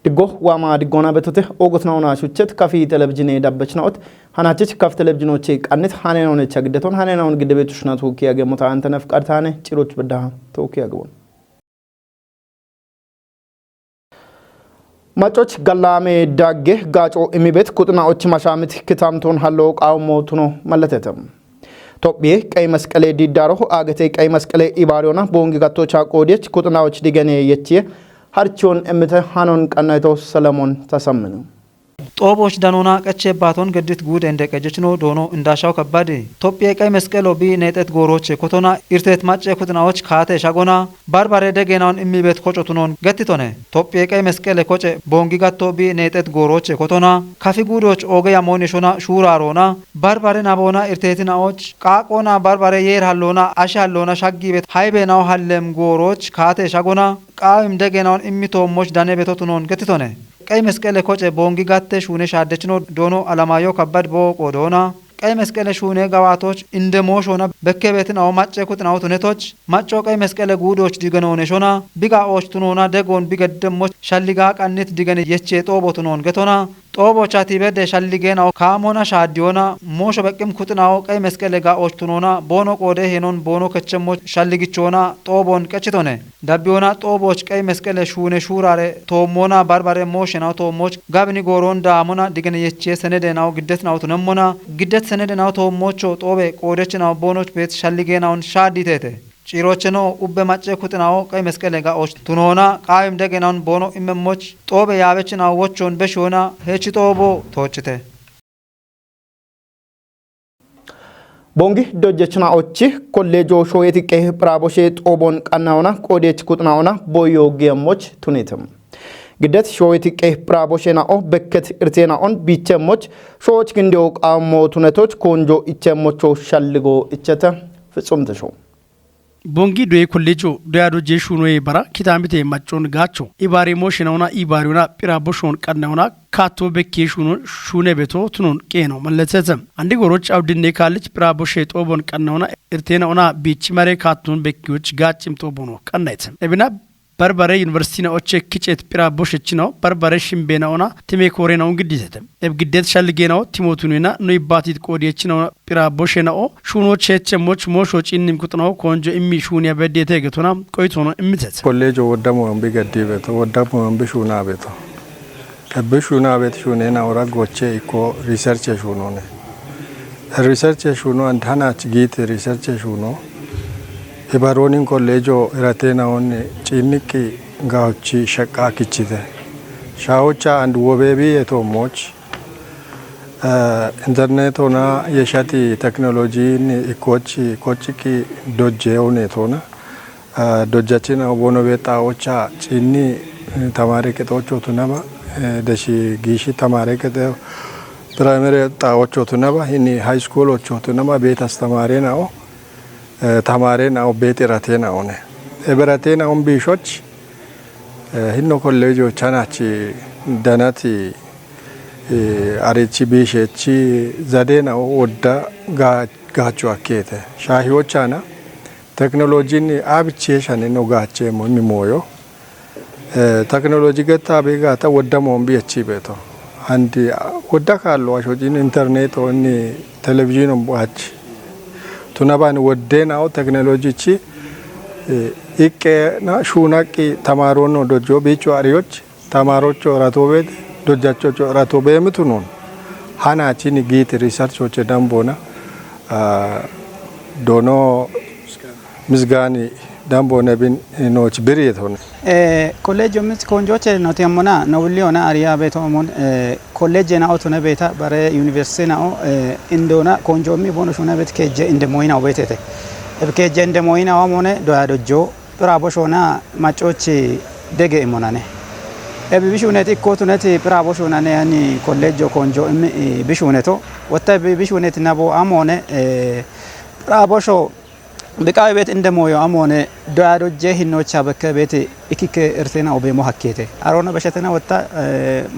ድጎ ዋማ ድጎና በተተ ኦጎትናውና ሹቸት ካፊ ቴሌቪዥን የዳበችናውት ሃናቸች ካፍ ቴሌቪዥኖቼ ቃነት ሃኔናውን ቸግደቶን ሃኔናውን ግድቤቱሽና ተወኪ ያገሙታ አንተ ነፍቃድ ታነ ጭሮች በዳ ተወኪ ያገቡን ማጮች ጋላሜ ዳጌ ጋጮ እሚቤት ቁጥናዎች ማሻምት ክታምቶን ሃሎ ቃውሞቱኖ ማለተተም ቶፕዬ ቀይ መስቀሌ ዲዳሮ አገቴ ቀይ መስቀሌ ኢባሪዮና ቦንጊ ጋቶቻ ቆዲች ቁጥናዎች ዲገኔ የቺ harchoon emte hanon qannayto Solomon tasamminu ጦቦች ዳኖና ቀቸባቶን ገድት ጉድ እንደቀጀችኖ ዶኖ እንዳሻው ከባድ ቶፒያ ቀይ መስቀሎ ቢ ነጠት ጎሮች ኮቶና ኢርቴት ማጨ ኩትናዎች ካተ ሻጎና ባርባሬ ደገናውን እሚቤት ኮጮቱኖን ገትቶነ ቶፒያ ቀይ መስቀለ ኮጨ ቦንጊ ጋቶ ቢ ነጠት ጎሮች ኮቶና ካፊ ጉዶች ኦገያ ሞኒሾና ሹራሮና ባርባሬ ናቦና ኢርቴትናዎች ቃቆና ባርባሬ የርሃሎና አሻሎና ሻጊቤት ሃይቤናው ሐለም ጎሮች ካተ ሻጎና ቃም ደገናውን እሚቶሞች ዳነ ቤቶቱኖን ገትቶነ ቀይ መስቀለ ኮጨ ቦንጊ ጋተ ሹኔ ሻደችኖ ዶኖ አላማዮ ከባድ ቦቆ ዶና ቀይ መስቀለ ሹኔ ጋዋቶች እንደ ሞሾና በከቤትን አው ማጨ ኩጥናው ቱነቶች ማጮ ቀይ መስቀለ ጉዶች ዲገኖ ነሾና ቢጋዎች ቱኖና ደጎን ቢገደሞች ሻሊጋ ቃነት ዲገነ የቼ ጦቦቱኖን ገቶና ጦቦቻቲ በደ ሻሊገናው ካሞና ሻዲዮና ሞሾ በቅም ኩጥናው ቀይ መስቀለ ጋዎች ቱኖና ቦኖ ቆደ ሄኖን ቦኖ ከቸሞች ሻሊግቾና ጦቦን ቀጭቶነ ዳቢዮና ጦቦች ቀይ መስቀለ ሹኔ ሹራሬ ቶሞና ባርባሬ ሞሽናው ቶሞች ጋብኒ ጎሮንዳ አሞና ዲገነ የቼ ሰነደናው ግደትናው ቱነሞና ግደት ሰነደናው ቶሞቾ ጦቤ ቆደችናው ቦኖች ቤት ሻሊገናውን ሻዲቴቴ ጭሮችኖ ኡበ ማጨ ኩጥናው ቀይ መስቀለ ጋዎች ቱኖና ቃይም ደገናውን ቦኖ ኢመሞች ጦቤ ያበችናው ወቾን በሾና ሄቺ ጦቦ ቶችተ ቦንጊ ዶጀችና ኦቺ ኮሌጆ ሾየቲ ቀይ ፕራቦሼ ጦቦን ቀናውና ቆዴች ኩጥናውና ቦዮ ጌሞች ቱኔትም ግደት ሾየቲ ቀይ ፕራቦሼና ኦ በከት እርቴናኦን ቢቸሞች ሾዎች ግንዴው ቃሞ ቱነቶች ኮንጆ ኢቸሞቾ ሻልጎ ኢቸተ ፍጹም ተሾ ቦንጊ ዶዬ ኮሌጆ ዶያዶ ጄሹኖ ይባራ ኪታምቴ ማጮን ጋቾ ኢባሬ ሞሽናውና ኢባሪውና ፒራቦሾን ቀናውና ካቶ በኬሹኖ ሹኔ ቤቶ ቱኖን ቄኖ መለሰተም አንዲ ጎሮች አውድኔ ካለች ፒራቦሼ ጦቦን ቀናውና እርቴናውና ቢች ማሬ ካቶን በኪዎች ጋጭም ጦቦኖ ቀናይተም እብና በርበሬ ዩኒቨርሲቲ ነው ቸክጨት ፒራቦሽች ነው በርበሬ ሽምቤናውና ቲሜኮሬ ነው እንግዲዘተም እብግደት ሻልጌናው ቲሞቱኒና ኖይባቲት ቆዲየች ነው ፒራቦሽናኦ ሹኖች ቸሞች ሞሾጪንም ቁጥናው ኮንጆ ኢሚ ሹን ያበደተ ገቶና ቆይቶ ነው እምተት ኮሌጆ ወደሞ ቢገዲ ቤቶ ወደሞ ቢሹና ቤቶ ከቢሹና ቤት ሹኔና ወራጎቼ ኢኮ ሪሰርች ሹኖነ ሪሰርች ሹኖ አንታናች ጊት ሪሰርች ሹኖ ኢባሮኒን ኮሌጆ ረቴናውን ጭንቂ ጋውቺ ሸቃ kichite ሻውቻ አንድ ወቤቢ የቶሞች ኢንተርኔቶና የሻቲ ቴክኖሎጂን ኢኮች ኮችቂ ዶጄውን የቶና ዶጃችን ቦኖ ቤታዎቻ ጭኒ ተማሪ ከቶቾ ቱናባ ደሺ ጊሺ ተማሪ ከተ ፕራይመሪ ጣዎቾ ቱናባ ሂኒ ሃይ ስኩሎቾ ቱናባ ቤት አስተማሪ ነው ተማሪን አው ቤት ረቴና ሆነ እብረቴና ቢሾች ሂኖ ኮሌጆ ቻናቺ ደናቲ አሬቺ ቢሼቺ ዘዴና ወዳ ጋቹ አኬተ ሻሂዎቻና ቴክኖሎጂን አብቼሻን ነው ጋቼ ሞሚሞዮ ቴክኖሎጂ ገታ ቤጋታ ወደሞም ቢቺ ቤቶ አንዲ ወዳ ካሎ አሾጂን ኢንተርኔት ኦኒ ቴሌቪዥን ዋች ቱናባን ወደናው ቴክኖሎጂቺ ኢቄና ሹናቂ ተማሮኖ ዶጆ ቢቹ አሪዎች ተማሮቾ ራቶቤት ዶጃቾ ራቶቤ ምቱኑን ሃናቺን ጊት ሪሰርቾች ዳምቦና ዶኖ ምስጋኒ ዳምቦና ቢን ኖች ብሪት ሆነ ኮሌጅ ምት ኮንጆች ነው ተሞና ነው ሊዮና አሪያ ቤቶሞን ኮሌጅ ናው ቱነ ቤታ ባረ ዩኒቨርሲቲ ናው እንዶና ኮንጆሚ ቦኖሽ ሆነ ቤት ከጀ እንደ ሞይናው ቤተተ እብከጀ እንደ ሞይናው ሆነ ዶያዶጆ ፕራቦሾና ማጮች ደገ ኢሞናኔ ቢሹነት ኢኮቱነት ፕራቦሾና ያኒ ኮሌጅ ኮንጆ ቢሹነቶ ወጣ ቢሹነት ናቦ አሞነ ፕራቦሾ በቃይ ቤት እንደሞዮ አሞነ ዶያዶጀ ሂኖቻ በከቤት ኢኪከ እርቴና ኦቤሞ ሀኬቴ አሮና በሸተና ወጣ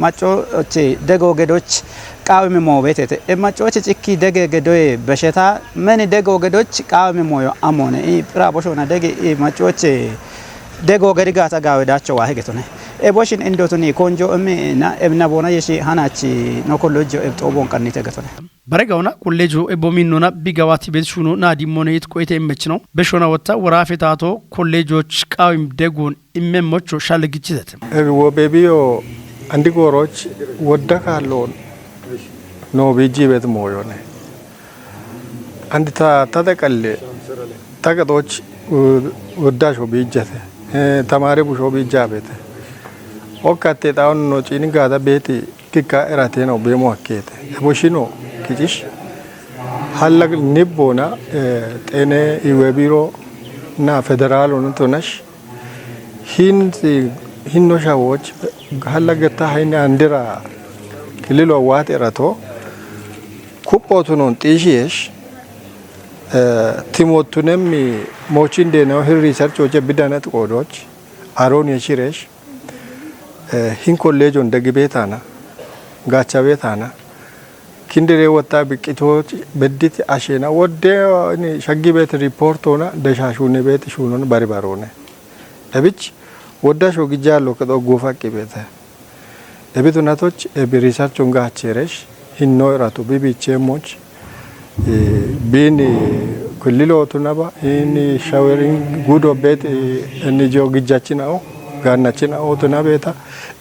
ማጮች ደጎ ገዶች ቃውም ሞ ቤቴ ማጮች ጭኪ ደገ ገዶይ በሸታ ምን ደጎ ገዶች ቃውም ሞዮ አሞነ ፕራቦሾና ደገ ማጮች ደጎ ገድጋታ ጋወዳቸው ዋህገቶነ ኤቦሽን እንዶቱኒ ኮንጆ እምና እብና ቦና የሺ ሃናቺ ነኮሎጆ እብጦቦን ቀኒ ተገተነ በረጋውና ኮሌጆ ኤቦሚኖና ቢጋዋቲ ቤት ሹኖ ናዲሞነ ይትቆይተ ይመች ነው በሾና ወጣ ወራፌታቶ ኮሌጆች ቃዊም ደጎን ኢመሞቾ ሻለግጭት ወቤቢዮ አንዲ ጎሮች ወደካሎን ኖ ቢጂ ቤት ሞዮነ አንዲ ታተቀለ ታቀጦች ወዳሾ ቢጀተ ተማሪ ቡሾ ቢጃ ቤት ወካቴ ጣውን ኖ ጪኒ ጋዳ ቤት ኪካ እራቴ ነው ቤሞ አኬተ ቦሽኖ ኪጂሽ ሀለግ ንቦና ጤኔ ይወቢሮ እና ፌደራል ሆነቶነሽ ሂኖሻዎች ሀለገታ ሃይና አንድራ ክልሎ ዋት እራቶ ኩፖቱኖን ጢሺሽ ቲሞቱንም ሞቺን ደነው ሪሰርች ወጀ ቢዳነት ቆዶች አሮን የሽሬሽ ሂን ኮሌጆ እንደግቤታና ጋቻ ቤታና ኪንድሬ ወጣ ብቂቶች በዲት አሸና ወደ ሸጊ ቤት ሪፖርት ሆና ደሻሹኔ ቤት ሹኖን ባሪባሮነ ለብች ወዳሾ ግጃሎ ከዶ ጎፋቂ ቤት ለቤቱናቶች በሪሰርቹን ጋቸሬሽ ሂኖ ራቱ ቢቢቼሞች ቢኒ ኩሊሎ ቱናባ ኢኒ ሻወሪንግ ጉዶ ቤት እንጆ ግጃችናው ጋናችናው ቱና ቤታ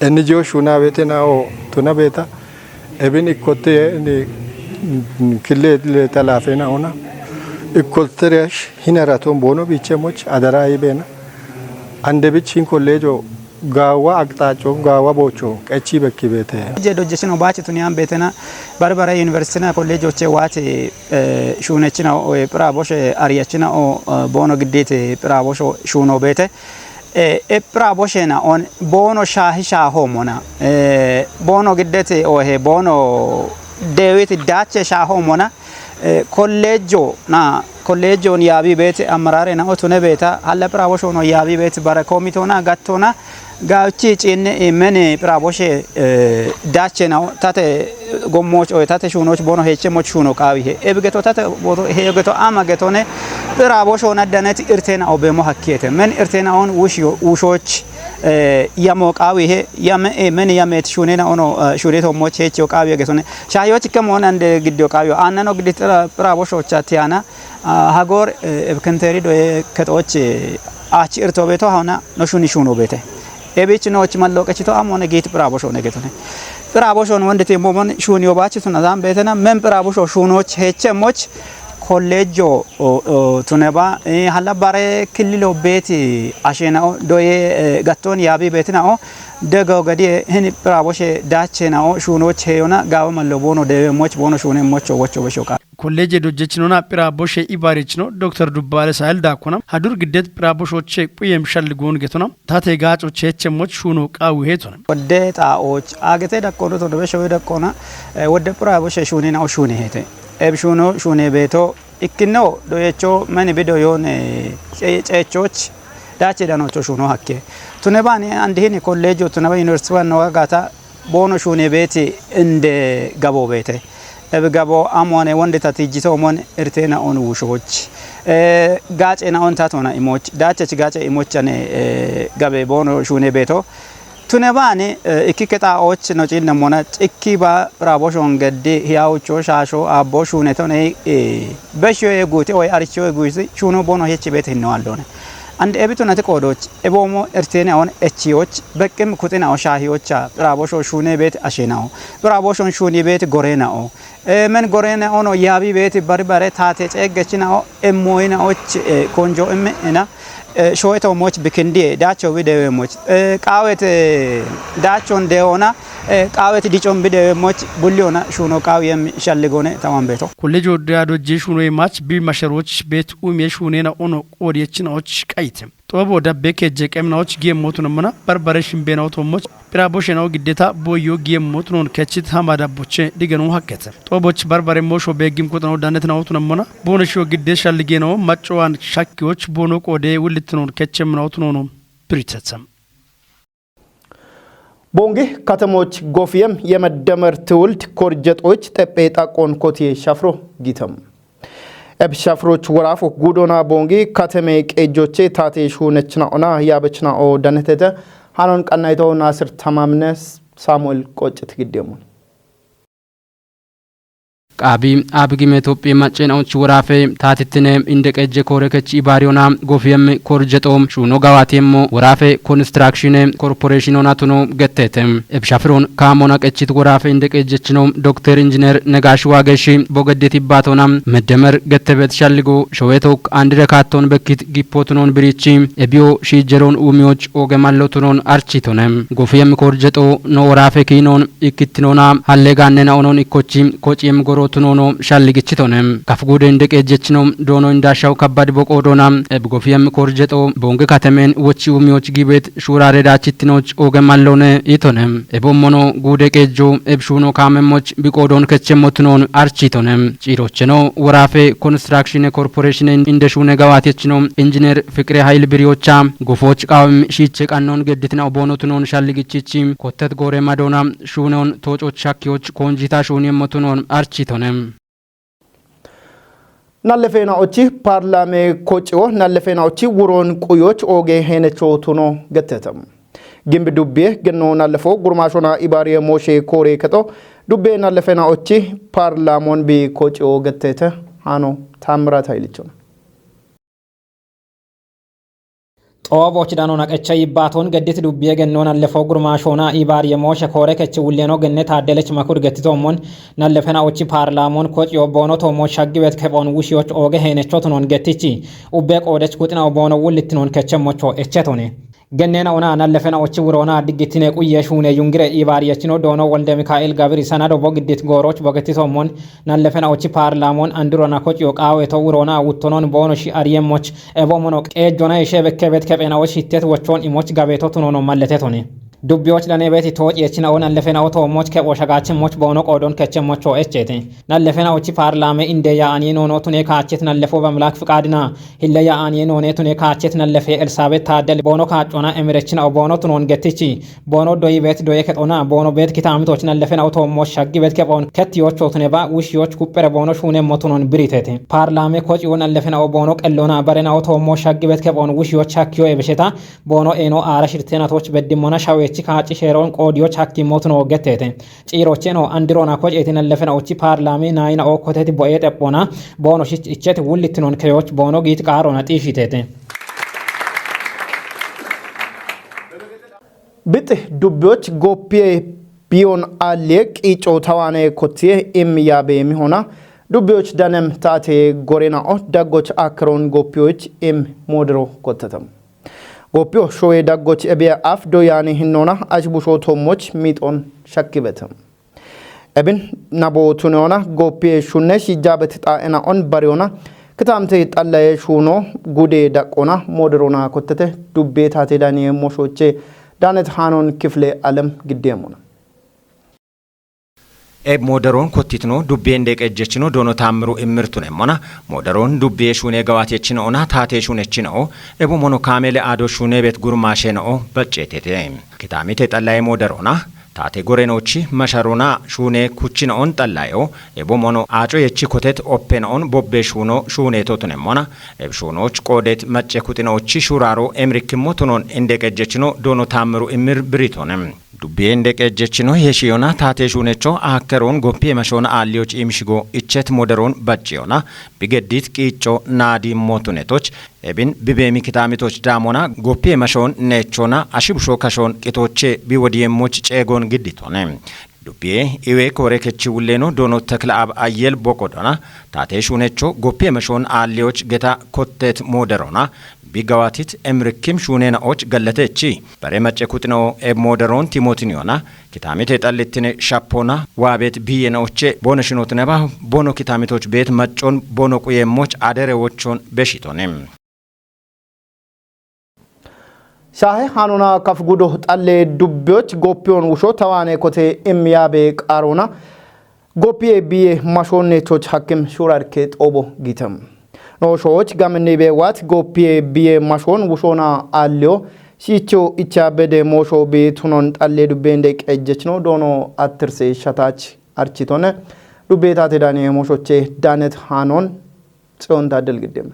እንጆ ሹና ቤትናው ቱና ቤታ እብን ኢኮቴ ክሌ ተላፈና ሆና ኢኮልተሪያሽ ሂነራቶን ቦኖ ቢቸሞች አደራ ይቤና አንደ ቢችን ኮሌጆ ጋዋ አቅጣጮ ጋዋ ቦቾ ቀቺ በኪ ቤተ ጀዶጀሽኖ ባችቱን ያን ቤተና ባርባራ ዩኒቨርሲቲና ኮሌጆች ዋት ሹነችና ፕራቦሽ አሪያችና ቦኖ ግዴት ፕራቦሽ ሹኖ ቤተ ፕራቦሽና ኦን ቦኖ ሻሂሻ ሆሞና ቦኖ ግዴት ኦሄ ቦኖ ዴዊት ዳቸ ሻ ሆሞና ኮሌጆ ና ኮሌጆን ያቢ ቤት አመራሬ ና ኦቱነ ቤታ ሀለ ፕራቦሽ ሆኖ ያቢ ቤት ባረ ኮሚቶና ጋቶና ጋውቺ ጪነ መኔ ፕራቦሽ ዳቸ ነው ታተ ጎሞች ኦ ታተ ሹኖች ቦኖ ሄቸሞች ሹኖ ቃዊ ኤብገቶ ታተ ቦቶ ሄገቶ አማገቶነ ፕራቦሽ ሆና ደነት እርቴና ኦበሞ ሀኬተ ምን እርቴና ኦን ውሾች ያሞቃዊ ይሄ ምን ያመት ሹኔና ኦኖ ሹሬቶ ሞች ሄቾ ቃዊ ገቶነ ሻዮች ከመሆነ እንደ ግዲዮ ቃዊ አነኖ ግዲ ፕራቦሾቻ ቲያና ሀጎር እብከንተሪ ዶ ከጦች አቺ እርቶ ቤቶ ሆና ነሹኒ ሹኖ ቤተ ኤቤች ኖች ማለቀችቶ አሞነ ጌት ፕራቦሾ ነገቶነ ፕራቦሾን ወንደቴ ሞሞን ሹኒዮ ባችቱና ዛም ቤተና ምን ፕራቦሾ ሹኖች ሄቸሞች ኮሌጆ ቱነባ ሀላ ባረ ክልሎ ቤት አሸናው ዶዬ ጋቶን ያቢ ቤትናው ደጋው ገዲ ህን ፕራቦሽ ዳቸናው ሹኖች ሄዮና ጋው ማለቦኖ ደሞች ቦኖ ሹኔ ሞቾ ወቾ በሾቃ ኮሌጅ ዶጀችኖና ፕራቦሽ ኢባሪችኖ ዶክተር ዱባለ ሳይል ዳኮና ሀዱር ግዴት ፕራቦሾች ቁየም ሸልጎን ገቶና ታቴ ጋጮች ሄቸሞች ሹኖ ቃው ሄቶና ወደ ጣዎች አገቴ ዳኮዶ ተደበሸው ደቆና ወደ ፕራቦሽ ሹኔናው ሹኔ ሄተ ኤብሹኖ ሹኔ ቤቶ ኢክኖ ዶየቾ ማን ቢዶ ዮነ ጨቾች ዳቼ ዳኖቾ ሹኖ ሀኬ ቱነባኒ አንዲህን ኮሌጆ ቱነባ ዩኒቨርሲቲ ዋና ዋጋታ ቦኖ ሹኔ ቤት እንደ ጋቦ ቤተ እብጋቦ አሞነ ወንደ ታቲጂቶ ሞን እርቴና ኦን ውሾች ጋጬና ኦን ታቶና ኢሞች ዳቸች ጋጬ ኢሞቻኔ ጋቤ ቦኖ ሹኔ ቤቶ ቱነባኒ ኢኪከታዎች ነው ጪል ነሞና ጭኪባ ፕራቦሾን ገዲ ያውቾ ሻሾ አቦ ሹኔቶ ነይ በሾ የጉቴ ወይ አርቾ የጉቴ ሹኖ ቦኖ ሄች ቤት ነው አለሆነ አንድ ኤቢቱና ተቆዶች ኤቦሞ እርቴና ኦን ኤቺዎች በቅም ኩቲናው ሻሂዎቻ ፕራቦሾ ሹኔ ቤት አሸናው ፕራቦሾን ሹኔ ቤት ጎሬናው ምን ጎሬና ኦኖ ያቢ ቤት በርበሬ ታቴ ጨገችናው ኤሞይናዎች ኮንጆ እምና ሾይቶ ሞች ብክንዲ ዳቸው ቪዲዮሞች ቃወት ዳቾን ደሆና ቃወት ዲጮን ቪዲዮሞች ቡሊዮና ሹኖ ቃውየም ሸልጎነ ተማንበቶ ኮሌጅ ወዳዶጂ ሹኖ ማች ቢማሸሮች ቤት የሹኔና ኦኖ ቆዲየችናዎች ቀይትም ጦቦ ደበከ ጀቀምናዎች ጌሞቱንምና በርበሬሽን ቤናው ቶሞች ፕራቦሽናው ግዴታ ቦዮ ጌሞቱን ከቺት ሀማዳቦቼ ዲገኑ ሀከተ ጦቦች በርበሬ ሞሾ በጊም ቁጥነው ዳነትናውቱንምና ቦነሾ ግዴ ሻልጌናው ማጫዋን ሻኪዎች ቦኖ ቆዴ ውልትኑን ከቸምናውቱን ብሪተሰም ቦንጌ ከተሞች ጎፍየም የመደመር ትውልድ ኮርጀጦች ጠጴጣ ቆንኮቴ ሻፍሮ ጊተም ኤብሻፍሮች ወራፎ ጉዶና ቦንጌ ከተሜ ቄጆቼ ታቴ ሹነችና ኦና ያበችና ኦ ደነተተ ሃኖን ቀናይተው ናስር ተማምነስ ሳሙኤል ቆጭት ግዴሙን ቃቢ አብጊም ኢትዮጵያ ማጨናዎች ወራፌ ታትትነ እንደቀጀ ኮረከች ኢባሪዮና ጎፊየም ኮርጀቶም ሹኖ ጋዋቴሞ ወራፌ ኮንስትራክሽን ኮርፖሬሽን ሆናቱኖ ገተተም እብሻፍሮን ካሞና ቀጭት ወራፌ እንደቀጀች ነው ዶክተር ኢንጂነር ነጋሽ ዋገሺ ቦገደት ይባቶና መደመር ገተበት ሻልጎ ሾዌቶክ አንድ ረካቶን በኪት ጊፖቱኖን ብሪቺ ኤቢዮ ሺጀሮን ኡሚዎች ኦገማሎቱኖን አርቺቶነም ጎፊየም ኮርጀቶ ኖ ወራፌ ኪኖን ኢክትኖና ሀሌጋነና ኦኖን ኢኮቺ ኮጪም ጎሮ ቱኖኖ ሻልግችቶነም ካፍጉደ እንደቀጀችኖ ዶኖ እንዳሻው ከባድ በቆዶና ኤብጎፊየም ኮርጀቶ ቦንገ ካተሜን ወቺ ኡሚዎች ጊቤት ሹራሬ ዳችትኖች ኦገማሎነ ይቶነም ኤቦሞኖ ጉደ ቀጆ ኤብሹኖ ካመሞች ቢቆዶን ከቸሞትኖን አርቺቶነም ጪሮችኖ ወራፌ ኮንስትራክሽን ኮርፖሬሽን እንደሹነ ጋዋቴችኖ ኢንጂነር ፍቅሬ ኃይል ብሪዮቻ ጎፎች ቃውም ሺቼ ቃኖን ገድትና ቦኖትኖን ሻልግችቺ ኮተት ጎሬ ማዶና ሹኖን ቶጮች ሻኪዎች ኮንጂታ ሹን የሞትኖን አርቺቶነም ናለፌናዎቺ ፓርላሜ ኮጪዮ ናለፌናዎቺ ውሮን ቁዮች ኦጌ ሄነቾ ቱኖ ገተተም ግምብ ዱቤ ገኖ ናለፎ ጉርማሾና ኢባሪ ሞሼ ኮሬ ከቶ ዱቤ ናለፌናዎቺ ፓርላሞን ቢ ኮጪዮ ገተተ ሃኖ ታምራት ኃይልቾ ጦቦች ዳኖ ነቀቸ ይባቶን ገድት ዱብየ ገኖን አለፈው ጉርማሾና ኢባር የሞሸ ኮረ ከች ውሌኖ ገነት አደለች መኩር ገትቶሞን ናለፈናዎች ፓርላሞን ኮጭዮ ቦኖ ቶሞ ሻግበት ከቦን ውሽዮች ኦገ ሄነቾት ኖን ገትቺ ኡቤ ቆደች ኩጥናው ቦኖ ውልትኖን ከቸሞቾ እቸቶኔ ገነና ኦና ናለፈናዎች ውሮና ድግትኔ ቁየሹኔ ዩንግሬ ኢባር የችኖ ዶኖ ወልደ ሚካኤል ጋብሪ ሰናዶ ቦግዲት ጎሮች ቦገትቶሞን ናለፈናዎች ፓርላሞን አንድሮና ኮጭዮ ቃዌቶ ውሮና ውቶኖን ቦኖ ሺ አርየሞች ኤቦሞኖ ቀጆና የሸበከበት ከጴናዎች ሂተት ወቾን ኢሞች ጋቤቶ ቱኖኖ ማለቴቶኔ ዱቢዎች ለኔቤት ቶጭ የችና ኦና ናለፈናው ቶሞች ከቦሸጋችን ሞች ቦኖ ቆዶን ከቸሞቾ እቸቴ ናለፈናዎች ፓርላሜ እንደያ አኒኖ ኖቱኔ ካቸት ናለፎ በመላክ ፍቃድና ሂለያ አኒኖ ኔቱኔ ካቸት ናለፈ ኤልሳቤት ታደል ቦኖ ካጮና ኤሚሬችን አው ቦኖ ቱኖን ገትቺ ቦኖ ዶይቤት ዶየ ከጦና ቦኖ ቤት ኪታምቶች ናለፈናው ቶሞች ሻግቤት ከቦን ከትዮች ቱኔባ ውሽዮች ኩፐረ ቦኖ ሹኔ ሞቱኖን ብሪቴቴ ፓርላሜ ኮጭዮ ናለፈናው ቦኖ ቀሎና በረናው ቶሞች ሻግቤት ከቦን ውሽዮች ሻኪዮ ኤበሸታ ቦኖ ኤኖ አራሽርቴናቶች በድሞና ሻዌ ካጭ ሼሮን ቆዲዮች ሐኪሞት ነው ገተተ ጪሮቼ ነው አንድሮና ኮጭ ናለፈናዎች ፓርላሜ ናይና ኦኮቴት ቦኤ ጠጶና ቦኖ እቸት ውልትኖን ከዮች ቦኖ ጊት ቃሮና ጢፊቴተ ብጥ ዱቢዎች ጎፒ ቢዮን አለ ቂጮ ተዋነ ኮቲየ ኤምያቤ የሚሆና ዱቢዎች ዳነም ታቴ ጎሬናኦ ዳጎች አክሮን ጎፒዎች ኤም ሞድሮ ኮተተም ጎፒዮ ሾዌ ዳጎች ኤቢያ አፍ ዶያኔ ህኖና አጅቡሾ ቶሞች ሚጦን ሸክበተም ኤብን ናቦ ቱኔዮና ጎፒ ሹነሽ ይጃበት ጣኤና ኦን ባሪዮና ክታምቴ ጣላየ ሹኖ ጉዴ ዳቆና ሞድሮና ኮተተ ዱቤ ታቴ ዳኒ ሞሾቼ ዳነት ሃኖን ክፍሌ ዓለም ግዴሙና ኤብ ሞደሮን ኮቲትኖ ዱቤ እንደቀጀችኖ ዶኖ ታምሩ እምርቱነ ሞና ሞደሮን ዱቤ ሹኔ ገዋቴችኖ ኦና ታቴ ሹነችኖ ኤቡ ሞኖ ካሜለ አዶ ሹኔ ቤት ጉርማሼኖ በጨቴቴ ኪታሚቴ ጠላይ ሞደሮና ታቴ ጎሬኖቺ መሸሩና ሹኔ ኩቺኖን ጠላዮ ኤቡ ሞኖ አጮ የቺ ኮቴት ኦፔኖን ቦቤ ሹኖ ሹኔ ቶቱነ ሞና ኤብ ሹኖች ቆዴት መጨ ኩቲኖቺ ሹራሮ ኤምሪክሞ ቱኖን እንደቀጀችኖ ዶኖ ታምሩ እምር ብሪቶነም ዱቤ እንደቀጀችኖ የሺዮና ታቴ ሹኔቾ አከሮን ጎፒ መሾና አሊዮች ኢምሽጎ እቸት ሞደሮን በጭዮና ቢገዲት ቂጮ ናዲ ሞቱኔቶች ኤቢን ቢቤሚ ኪታሚቶች ዳሞና ጎፒ መሾን ኔቾና አሽብሾ ከሾን ቂቶቼ ቢወዲየሞች ጨጎን ግዲቶነ ዱቤ ኢዌ ኮሬከቺ ውሌኖ ዶኖ ተክለአብ አየል ቦቆዶና ታቴ ሹኔቾ ጎፒ መሾን አሊዮች ጌታ ኮቴት ሞደሮና ቢጋዋቲት ኤምሪክም ሹኔናዎች ገለተቺ በሬመጨ ኩጥኖ ኤብ ሞደሮን ቲሞቲኒዮና ኪታሚቴ ጠልትኔ ሻፖና ዋቤት ቢየናዎቼ ቦነሽኖት ነባ ቦኖ ኪታሚቶች ቤት መጮን ቦኖ ቁየሞች አደረዎቾን በሽቶኔም ሻሄ ሃኖና ከፍጉዶ ጣሌ ዱቢዎች ጎፒዮን ውሾ ተዋኔ ኮቴ ኤምያቤ ቃሮና ጎፒዬ ቢዬ ማሾኔቶች ሐኪም ሹራርኬ ጦቦ ጊተም ኖሾች ጋምኔ ቤዋት ጎፒዬ ቢዬ ማሾን ውሾና አልዮ ሲቾ ኢቻ በደ ሞሾ ቤቱኖን ጣሌ ዱቤ እንደቀጀች ነው ዶኖ አትርሴ ሸታች አርቺቶነ ዱቤታ ተዳኔ ሞሾቼ ዳነት ሃኖን ጽዮን ታደል ግደም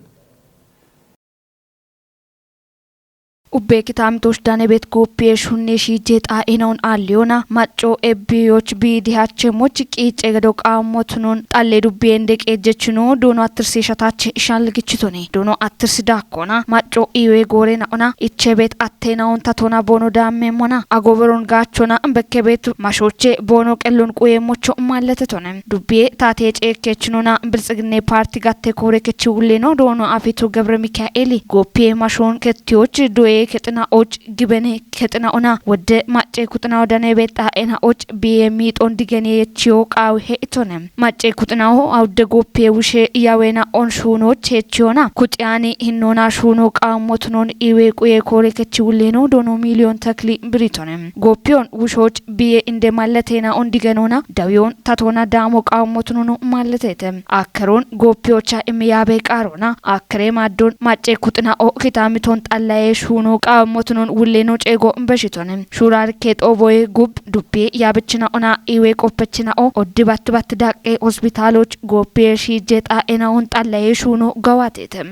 ኡቤ ኪታምቶች ዳኔ ቤት ጎፔ ሹኔ ሺጄ ጣኤናውን አሊዮና ማጮ ኤቢዮች ቢዲያቸሞች ቂጭ ገዶ ቃሞትኑን ጣሌ ዱቤ እንደቅ ኤጀችኖ ዶኖ አትርስ ሸታች ኢሻን ልግችቶኔ ዶኖ አትርስ ዳኮና ማጮ ኢዌ ጎሬና ኦና ኢቼ ቤት አቴናውን ታቶና ቦኖ ዳሜሞና አጎበሮን ጋቾና በከ ቤት ማሾቼ ቦኖ ቀሉን ቁየሞቾ ማለተቶነ ዱቤ ታቴ ጨከችኖና ብልጽግኔ ፓርቲ ጋቴ ኮሬከች ውሌኖ ዶኖ አፊቱ ገብረ ሚካኤሊ ጎፔ ማሾን ከቲዎች ዶዬ ከጥናኦች ግበኔ ከጥናኦና ወደ ማጬ ኩጥናው ዳኔ ቤት ጣኤናኦች ቢየሚጦን ዲገኔ የቺዮ ቃው ሄቶነ ማጬ ኩጥናው አውደ ጎፔ ውሼ ያዌና ኦን ሹኖች ሄቺዮና ኩጥያኔ ሂኖና ሹኖ ቃሞትኖን ኢዌ ቁዬ ኮሬከች ውሌኖ ዶኖ ሚሊዮን ተክሊ ብሪቶነ ጎፔውን ውሾች ቢየ እንደ ማለቴና ኦን ዲገኖና ዳዊዮን ታቶና ዳሞ ቃሞትኖ ማለቴተ አከሮን ጎፔዎቻ እሚያቤ ቃሮና አከሬ ማዶን ማጬ ኩጥናኦ ኪታሚቶን ጣላዬ ሹኖ ቃሞትኖን ውሌኖ ጨጎ በሽቶነ ሹራር ኬጦቦይ ጉብ ዱቤ ያብችና ኦና ኢዌ ቆፈችና ኦ ኦድባት ባት ዳቄ ሆስፒታሎች ጎፔ ሺጄ ጣኤናውን ጣላዬ ሹኖ ገዋቴተም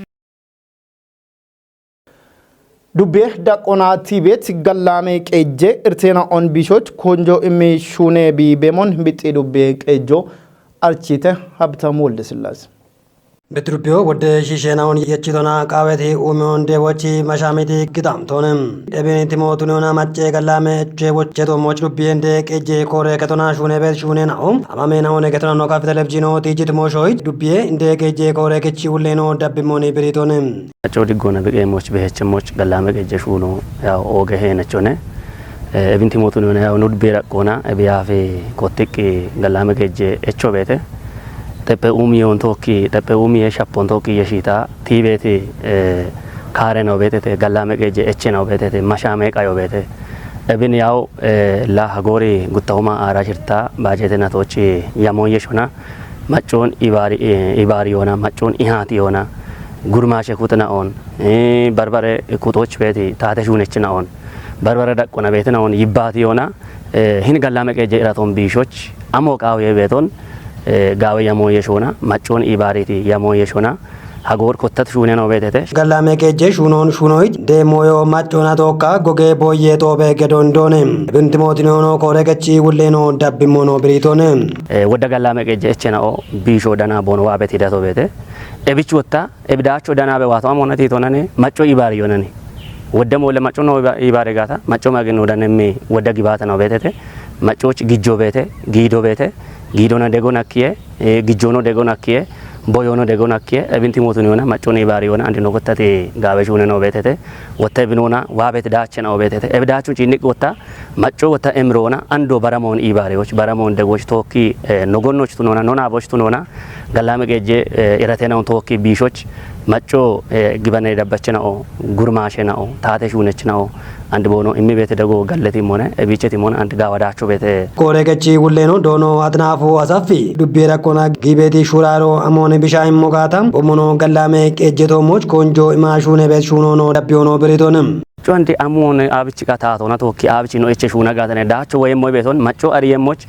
ዱቤ ዳቆና ቲቤት ገላሜ ቄጄ እርቴና ኦን ቢሾች ኮንጆ እሜ ሹኔ ቢቤሞን ቢጤ ዱቤ ቄጆ አርቺተ ሀብታሙ ወልደ ስላሴ በትሩፒዮ ወደ ሺሼናውን የቺቶና ቃወቴ ኡሚዮን ዴቦቺ መሻሚቲ ግጣምቶንም ኤቤኒቲ ሞቱኒዮና ማጬ ገላሜ ቼቦቼ ቶሞች ዱቤ እንደ ቄጄ ኮሬ ከቶና ሹኔ ቤት ሹኔ ናው አማሜናውን ገተና ኖ ካፍ ቴሌቪዥኖ ቲጂት ሞሾይ ዱቤ እንደ ቄጄ ኮሬ ከቺ ሁሌኖ ዳብሞኒ ብሪቶንም አጮ ዲጎና በቄሞች በሄችሞች ገላሜ ቄጄ ሹኖ ያው ኦገሄ ነቾነ ኤቤኒቲ ሞቱኒዮና ያው ኑድ ቤራቆና ኤቢያፌ ኮቲቅ ገላሜ ቄጄ ኤቾ ቤቴ tepe umiyon toki tepe umiye shapon toki yeshita tibeti kare no betete gallame geje eche no betete mashame kayo bete ebin yaw la hagori guttahuma arashirta bajete na tochi yamon yeshona machon ibari yona machon ihati yona gurmashe kutna on barbare kutoch beti tate shunechna on barbare dakona betena on yibati yona hin gallame geje iraton bishoch amoqaw yebeton ጋዌ ያሞ የሾና ማጮን ኢባሪቲ ያሞ የሾና ሀጎር ኮተት ሹኔ ነው ቤተተ ገላሜ ቄጄ ሹኖን ሹኖይ ደሞዮ ማጮና ቶካ ጎጌ ቦዬ ጦበ ገዶንዶኔ ብንት ሞቲኖ ኖ ኮሬከቺ ውሌኖ ዳብሞኖ ብሪቶኔ ወደ ገላሜ ቄጄ እቸናኦ ቢሾ ዳና ቦኖ ዋቤት ሂዳቶ ቤተ ኤቢች ወታ ኤብዳቾ ዳና በዋቷ ሞነቲ ቶነኔ ማጮ ኢባሪ ዮነኔ ወደሞ ለማጮ ነው ኢባሪ ጋታ ማጮ ማገን ወዳነሜ ወደ ግባታ ነው ቤተተ ማጮች ግጆ ቤተ ጊዶ ቤተ ጊዶና ደጎና ኪየ ግጆኖ ደጎና ኪየ ቦዮኖ ደጎና ኪየ ኤቢንቲ ሞቱን ዮና ማጮኔ ባሪ ዮና አንዲ ነው ወጣቴ ጋበሹነ ነው ቤተተ ወጣ ቢኖና ዋቤት ዳቸ ነው ቤተተ ኤብዳቹ ጭንቅ ወጣ ማጮ ወጣ ኤምሮና አንዶ በራሞን ኢባሪዎች በራሞን ደጎች ቶኪ ኖጎኖች ቱኖና ኖና ቦች ቱኖና ገላሜ ቄጄ ኢራቴናውን ቶኪ ቢሾች ማጮ ግበነ ደበችናኦ ጉርማሽናኦ ታተሹነችናኦ አንድ ቦኖ እሚ ቤት ደጎ ገለቲም ሆነ እቢቸቲም ሆነ አንድ ጋዋዳቸው ቤት ኮሬከቺ ሁሌኖ ዶኖ አጥናፉ አሳፊ ዱቤራ ኮና ጊቤቲ ሹራሮ አሞነ ቢሻይ ሞጋታም ቦሞኖ ገላሜ ቄጄቶሞች ኮንጆ ኢማሹኔ ቤት ሹኖ ነው ዳቢዮኖ ብሪቶንም ጮንዲ አሞነ አብቺ ካታቶና ቶኪ አብቺ ነው እቸ ሹና ጋተነ ዳቾ ወይም ወይ ቤቶን ማጮ አሪየሞች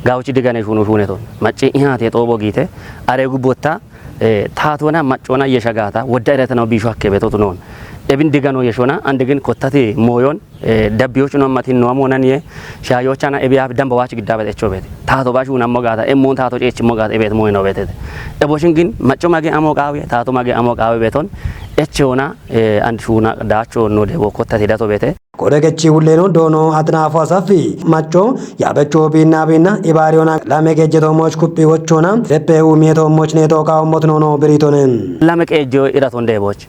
ጋውቺ ድጋኔ ሹኑ ሹኔቶን ማጪ ኢሃቴ ጦቦ ጊቴ አሬጉ ቦታ ታቶና ማጮና የሸጋታ ወዳይረተ ነው ቢሾ አከቤቶት ነው ኤብን ዲጋኖ የሾና አንድ ግን ኮታቴ ሞዮን ደቢዮች ነው ማቲን ነው አሞናን የሻዮቻና ኤቢያፍ ደምባዋች ግዳበት እቾ ቤት ታቶ ባሹ ነው ሞጋታ ኤሞን ታቶ ጨች ሞጋታ ኤቤት ሞይ ነው ቤት ኤቦሽን ግን ማጮ ማገ አሞቃዊ ታቶ ማገ አሞቃዊ ቤቶን እቾና አንድ ሹና ዳቾ ነው ደቦ ኮታቴ ዳቶ ቤት ኮሬከቺ ሁሌኖ ዶኖ አጥናፉ አሳፊ ማጮ ያበቾ ቢና ኢባሪዮና ላሜጌጀቶሞች ኩጲዎቾና ደፔው ሜቶሞች ኔቶካው ሞትኖ ነው ብሪቶነን ላሜጌጆ ኢራቶን ደቦች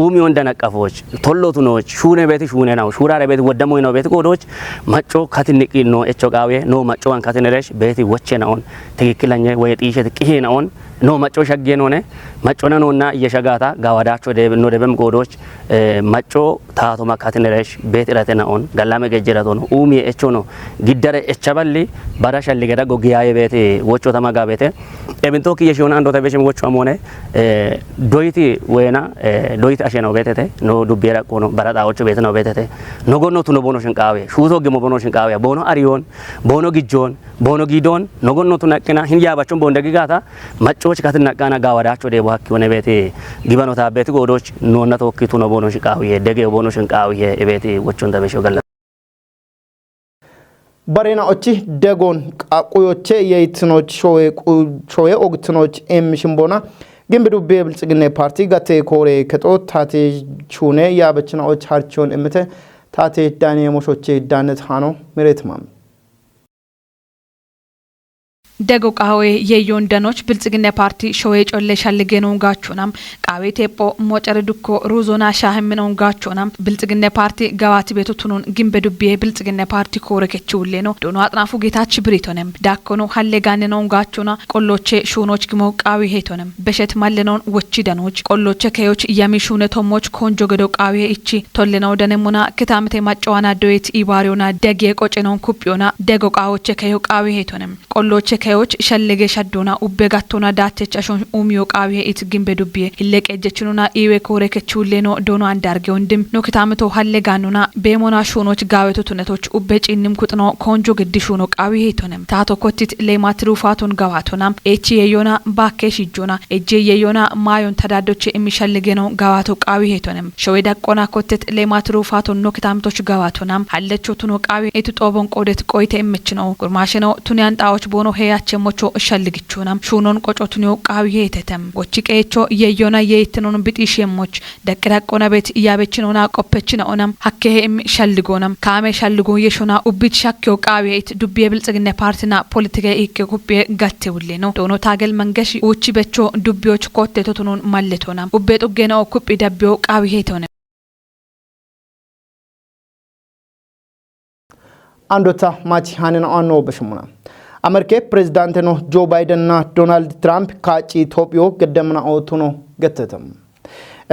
ኡሚዮን ደነቀፎች ቶሎቱኖች ሹኔ ቤት ሹኔ ነው ሹራሬ ቤት ወደሞይ ነው ቤት ኮዶች ማጮ ካትንቂ ነው እቾቃዌ ነው ማጮዋን ካትነረሽ ቤት ወቸ ነውን ትክክለኛ ወይ ጢሸት ቅሄ ነውን ነው ማጮ ሸጌ ነውነ ማጮና ነውና የሸጋታ ጋዋዳቾ ደብ ነው ደበም ኮዶች ማጮ ታቶ ማካትነረሽ ቤት ኢራቴናኦን ገላሜ ቄጄራቶ ነው ኡሚ እቾ ነው ግደረ እቻበሊ ባራሻሊ ገዳ ጎጊያዬ ቤት ወቾ ተማጋ ቤት ኤብንቶክ የሾና አንዶ ተበሽም ወቾ አሞነ ዶይቲ ወይና ዶይቲ asheno betete no dubbera kono barada ocho beteno betete no gonno tuno bono shinqawe shuto gemo bono shinqawe bono ariyon bono gijjon bono gidon no gonno tunakena hinja bachon bonde gigata machoch katina kana gawadacho de wakki wone bete gibano ta beti godoch no nato kituno bono shinqawe dege bono shinqawe ebeti wochon da besho galla barena ochi degon qaquyoche yeitnoch shoye ogtnoch shimbona ግንብዱ በብልጽግና ፓርቲ ጋቴ ኮሬ ከጦ ታቴ ቹኔ ያበችናው ቻርቾን እምተ ታቴ ዳኔ ሞሾቼ ዳነት ሃኖ መሬትማም ደጎ ቃዌ የዮን ደኖች ብልጽግና ፓርቲ ሾዬ ጮሌ ሻልገነው ጋቾናም ቃዌ ቴፖ ሞጨር ዱኮ ሩዞና ሻህምነው ጋቾናም ብልጽግና ፓርቲ ጋዋት ቤቱቱኑን ግንበዱቤ ብልጽግና ፓርቲ ኮረከቹሌ ነው ዶኖ አጥናፉ ጌታች ብሪቶንም ዳኮኖ ሀለጋነው ጋቾና ቆሎቼ ሹኖች ግሞ ቃዌ ሄቶንም በሸት ማለነውን ወቺ ደኖች ቆሎቼ ከዮች የሚሹነ ቶሞች ኮንጆ ገዶ ቃዌ እቺ ቶለናው ደነሙና ከታምቴ ማጫዋና ዶይት ኢባሪዮና ደጌ ቆጨነው ኩጵዮና ደጎ ቃዎቼ ከዮ ቃዌ ሄቶንም ቆሎቼ ከዮች ሸለገ ሸዶና ኡበጋቶና ዳተች አሾን ኡሚዮ ቃዌ ኢት ግንበዱቤ ይለቀጀችኑና ኢዌ ኮረከቹሌ ነው ዶኖ አንዳርጌው እንድም ነው ከታምቶ ሀለጋኑና በሞና ሹኖች ጋዌቱ ቱነቶች ኡበጪንም ኩጥኖ ኮንጆ ግድሹ ነው ቃዌ ሄቶንም ታቶ ኮቲት ለማትሩፋቱን ጋዋቶና ኤቺ የዮና ባኬሽ ጆና ኤጄ የዮና ማዮን ተዳዶች የሚሸልገ ነው ጋዋቶ ቃዌ ሄቶንም ሾዌ ዳቆና ኮቲት ለማትሩፋቱን ነው ከታምቶች ጋዋቶናም ሀለቾቱ ነው ቃዌ ኢቱ ጦቦን ቆደት ቆይተ የምችነው ጉርማሽ ነው ቱኒያን ጣዎች ቦኖ ያቸሞቾ ሸልግቹናም ሹኖን ቆጮቱን ቃዊ ሄተተም ወጪ ቀየቾ የዮና የይትኑን ብጥሽየሞች ደቅዳቆና ቤት ያበችኑና ቆপችናውናም ሀከሄም ሸልጎናም ካሜ ሸልጎ የሾና ኡብት ሻክዮ ቃዊት ዱቤ ብልጽግና ፓርቲና ፖለቲካ ኢኮኩፔ ጋቴውሌ ነው ዶኖ ታገል መንገሽ ውጪ በቾ ዱቤዎች ኮቴቶቱን ማለቶናም ኡቤ ጡገናው ኩፕ ዳቢው ቃዊ ሄቶነ አንዶታ ማቺ ሃነና አኖ በሽሙና አሜሪካ ፕሬዝዳንት ነው ጆ ባይደን እና ዶናልድ ትራምፕ ካጪ ኢትዮጵያ ገደምና ኦቶኖ ገተተም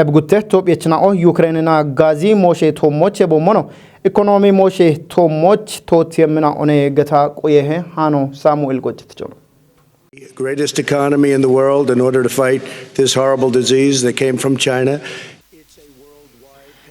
እብጉቴ ኢትዮጵያችናኦ ዩክሬንና ጋዚ ሞሼ ቶሞች የቦሞኖ ኢኮኖሚ ሞሼ ቶሞች ቶት የምና ኦኔ ገታ ቆየሄ ሃኖ ሳሙኤል ጎጭት ጆ greatest economy in the world in order to fight this horrible disease that came from China.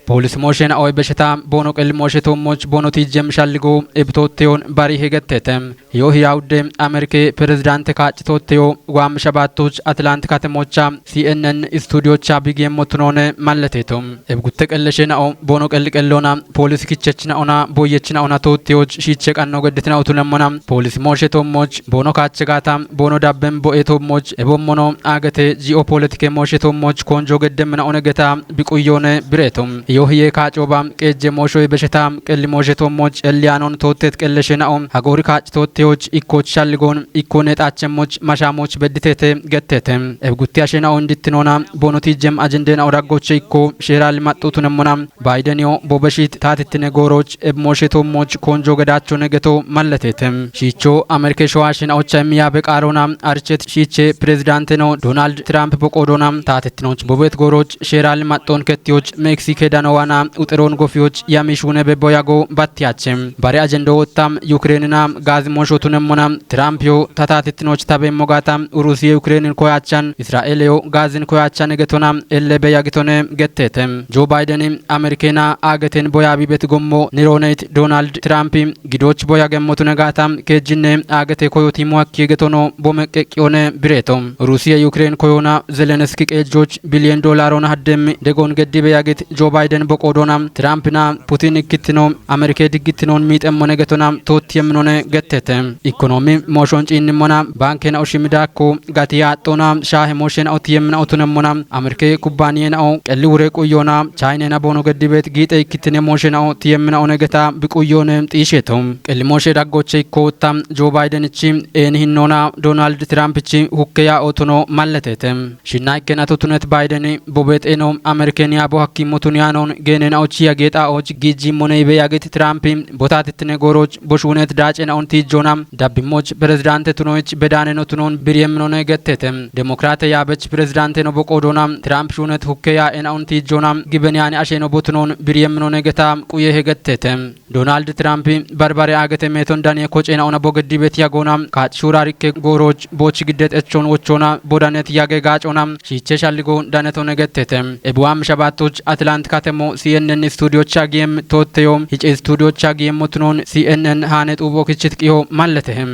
ፖሊስ ሞሽን አይ በሽታ ቦኖ ቀል ሞሽቶ ሞች ቦኖ ቲጀም ሻልጎ እብቶቴውን ባሪ ሄገተተም ዮህ ያውደ አሜሪካ ፕሬዝዳንት ካጭቶቴዮ ዋም ሸባቶች አትላንት ከተሞቻ ሲኤንኤን ስቱዲዮቻ ቢጌም ሞትኖነ ማለቴቶም እብጉተ ቀለሽናው ቦኖ ቀል ቀሎና ፖሊስ kichechnaona boyechnaona tootteoj shiicheqanno gedditna utulemona police moshetomoch bono kaachegata bono dabben boetomoch ebommono agate geopolitike moshetomoch konjo geddemna onegeta biquyone biretom yohiye kaacoba qeje moshoy besheta qelli moshetomoch elianon toottet qelleshnaom hagori kaach tootteoj ikkoch shalligon ikkone taachmoch mashamoch bedditete gettetem ebgutti ashena ondittinona bonotijem ajendena oragoche ikko sheral mattutunemona Bidenio bobeshit taatitine goroch ebmoshetomoch konjo gedacho negeto malletetem shicho Amerike shoashin awchem yabeqarona archet shiche presidenteno Donald Trump boqodona taatitinoch bobet goroch sheral matton ketioch Mexico danowana uteron gofioch yamishune beboyago battiachem bare ajendo wotam Ukrainena gaz moshotunemona Trumpyo tatatitinoch tabe mogatam Rusiya Ukrainin koyachan Israelio gazin koyachan negetona elebe yagitone gettetem Joe Biden Amerikena ageten boyabi bet gommo nironet Donald Trump gidoch boyagemmotu negatam kejinne agete koyoti muakki getono bomeqqeqione biretom Rusiya Ukraine koyona Zelensky qejoch billion $on haddem degon gedibe yagit Joe Biden boqodona Trumpna Putin ikkitino Amerike digittinon mitemone getona tottiyemnone gettetem economy moshon cinnimona bankena oshimidakko gatiya tona shahe moshen otiyemna otunemona Amerike kubbaniyena o qelli wure qoyona China na bono gedibet gite ikkitine moshena otiyemna onegeta biquyone tishetom qelli moshe daggoche ikkotam Joe Biden chim en hinnona Donald Trump chim hukkeya otono malletetem shinna ikena totunet Biden bobet eno Amerikenia bo hakkimotuniano ሸኖን ገነናዎች ያጌጣዎች ጊጂ ሞኔቤ ያጌት ትራምፕ ቦታትት ነገሮች ቦሹነት ዳጨናውን ቲጆናም ዳብሞች ፕሬዝዳንት ቱኖች በዳነኖ ቱኖን ብሪየም ነው ነገተተም ዴሞክራት ያበች ፕሬዝዳንት ነው በቆዶናም ትራምፕ ሹነት ሁከያ ኤናውን ቲጆናም ግበንያኒ አሸኖ ቦትኖን ብሪየም ነው ነገታም ቁየ ሄገተተም ዶናልድ ትራምፕ በርባሪ አገተ ሜቶን ዳኒ ኮጨናውና ቦገዲ ቤት ያጎናም ካቹራሪክ ጎሮች ቦች ግደት እቾን ወቾና ቦዳነት ያገጋጮናም ሺቸሻልጎ ዳነቶ ነገተተም ኤቡዋም ሸባቶች አትላንት ካተሞ ሲኤንኤን ስቱዲዮች አገም ቶቴዮም ሂጭ ስቱዲዮች አገም ሞትኖን ሲኤንኤን ሃነት ኡቦክችት ቂዮ ማለተህም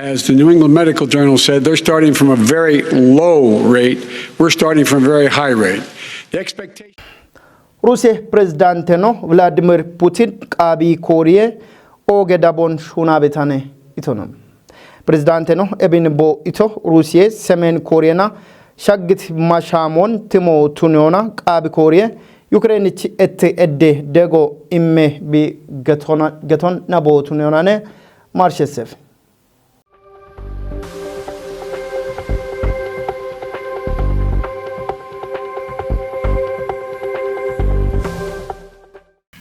As the New England Medical Journal said, they're starting from a very low rate. We're starting from a very high rate. The expectation ሩሲያ ፕሬዝዳንት ነው ቭላዲሚር ፑቲን ቃቢ ኮሪየ ኦገዳቦን ሹና ቤታነ ኢቶንም ፕሬዝዳንት ነው ኤቢንቦ ኢቶ ሩሲያ ሰሜን ኮሪያና ሻግት ማሻሞን ቲሞ ቱኒዮና ቃቢ ኮሪየ ዩክሬንች እት እደ ደጎ ኢሜ ቢ ገቶን ናቦ ቱኒዮናነ ማርሸሰፍ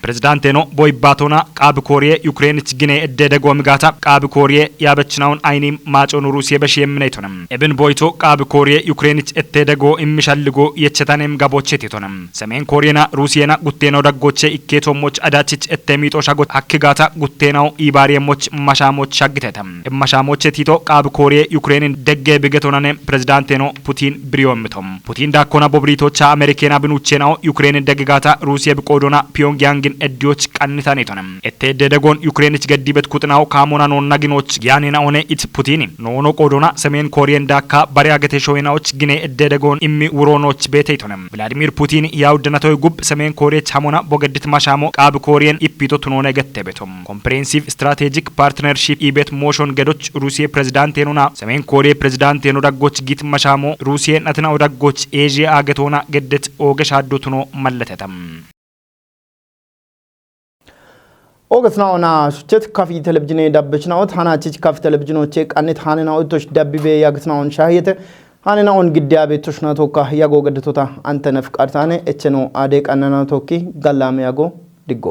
ፕሬዝዳንት ነው ቦይባቶና ቃብ ኮሪየ ዩክሬን ችግኔ እደደጎ ምጋታ ቃብ ኮሪየ ያበችናውን አይኒም ማጮኑ ሩሲያ በሽየምነይቶንም ኤብን ቦይቶ ቃብ ኮሪየ ዩክሬን እተደጎ እምሻልጎ የቸታኔም ጋቦቼት ይቶንም ሰሜን ኮሪያና ሩሲያና ጉቴናው ደጎቼ ኢኬቶሞች አዳችች እተሚጦ ሻጎ አክጋታ ጉቴናው ኢባሪየሞች ማሻሞች ሻግተተም ማሻሞች ቲቶ ቃብ ኮሪየ ዩክሬንን ደገ ብገቶናኔ ፕሬዝዳንት ነው ፑቲን ብሪዮምቶም ፑቲን ዳኮና ቦብሪቶቻ አሜሪካና ብኑቼናው ዩክሬንን ደግጋታ ሩሲያ ብቆዶና ፒዮንግያንግ እዲዎች ቀንታኔ ቶንም እተደደጎን ዩክሬንች ገዲበት ኩጥናው ካሞና ኖና ግኖች ያኔና ሆነ ኢት ፑቲን ኖኖ ቆዶና ሰሜን ኮሪያን ዳካ ባሪያገተ ሾይናዎች ግኔ እደደጎን ኢሚ ውሮኖች ቤቴ ቶንም ቭላዲሚር ፑቲን ያውደናቶይ ጉብ ሰሜን ኮሪያ ቻሞና ቦገድት ማሻሞ ቃብ ኮሪያን ኢፒቶ ቱኖነ ገተበቶም ኮምፕሬሄንሲቭ ስትራቴጂክ ፓርትነርሺፕ ኢቤት ሞሽን ገዶች ሩሲያ ፕሬዝዳንት የኑና ሰሜን ኮሪያ ፕሬዝዳንት የኑ ዳጎች ጊት ማሻሞ ሩሲያ ናትና ዳጎች ኤዥያ አገቶና ገደት ኦገሻዶ ቱኖ መለተተም ኦገስናውና ሹቸት ካፊ ቴሌቪዥን ዳበችናውት ሃናቺች ካፊ ቴሌቪዥኖቼ ቃኒት ሃናናውቶች ዳቢቤ ያግስናውን ሻሂየተ ሃናናውን ግዲያ ቤቶች ናቶካ ያጎ ገደቶታ አንተ ነፍቃርታኔ እቸኖ አዴ ቃናናቶኪ ጋላም ያጎ ድጎ